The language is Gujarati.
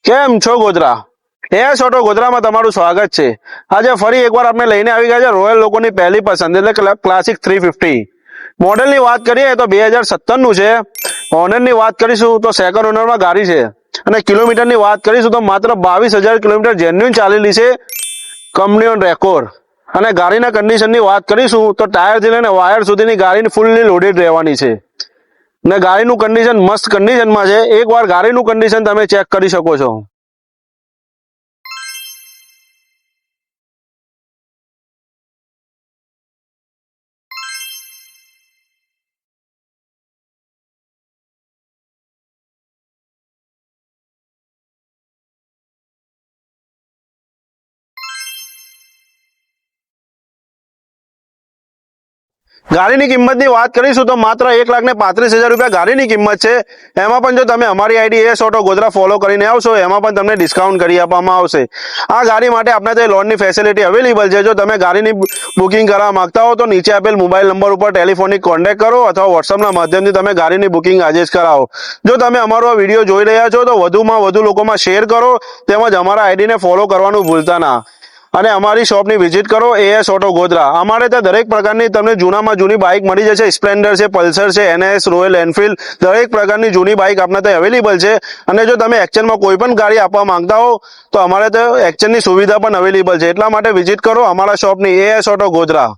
કેમ છો ગોધરા? એસ ઓટો ગોધરામાં તમારું સ્વાગત છે। આજે ફરી એકવાર આપણે લઈને આવી ગયા છે રોયલ લોકોની પહેલી પસંદ એટલે ક્લાસિક 350 મોડેલની વાત કરીએ તો 2017 નું છે। ઓનરની વાત કરીશું તો સેકન્ડ ઓનરમાં ગાડી છે અને કિલોમીટરની વાત કરીશું તો માત્ર 22,000 કિલોમીટર જેન્યુઇન ચાલેલી છે, કંપની ઓન રેકોર્ડ। અને ગાડીના કન્ડિશનની વાત કરીશું તો ટાયરથી લઈને વાયર સુધીની ગાડીની ફૂલ્લી લોડેડ રહેવાની છે ને ગાડીનું કન્ડિશન મસ્ત કન્ડિશનમાં છે। એકવાર ગાડીનું કન્ડિશન તમે ચેક કરી શકો છો। ગાડીની કિંમતની વાત કરીશું તો માત્ર 1,35,000 રૂપિયા ગાડીની કિંમત છે। એમાં પણ જો તમે અમારી ID S auto Godhra follow કરીને આવશો એમાં પણ તમને ડિસ્કાઉન્ટ કરી આપવામાં આવશે। આ ગાડી માટે આપણે ત્યાં લોનની ફેસિલિટી અવેલેબલ છે। જો તમે ગાડીની બુકિંગ કરવા માંગતા હો તો નીચે આપેલ મોબાઈલ નંબર ઉપર ટેલિફોનિક કોન્ટેક્ટ કરો અથવા વોટ્સઅપના માધ્યમથી તમે ગાડીની બુકિંગ આજે જ કરાવો। જો તમે અમારો આ વિડીયો જોઈ રહ્યા છો તો વધુમાં વધુ લોકોમાં શેર કરો તેમજ અમારા આઈડીને ફોલો કરવાનું ભૂલતા ના અને અમારી શોપની વિઝિટ કરો એસ ઓટો ગોધરા। અમારે ત્યાં દરેક પ્રકારની તમને જૂનામાં જૂની બાઇક મળી જશે। સ્પ્લેન્ડર છે, પલ્સર છે, એનએસ, રોયલ એનફિલ્ડ દરેક પ્રકારની જૂની બાઇક આપણે ત્યાં અવેલેબલ છે। અને જો તમે એક્સચેન્જમાં કોઈ પણ ગાડી આપવા માંગતા હો તો અમારે ત્યાં એક્સચેન્જની સુવિધા પણ અવેલેબલ છે। એટલા માટે વિઝિટ કરો અમારા શોપની એસ ઓટો ગોધરા।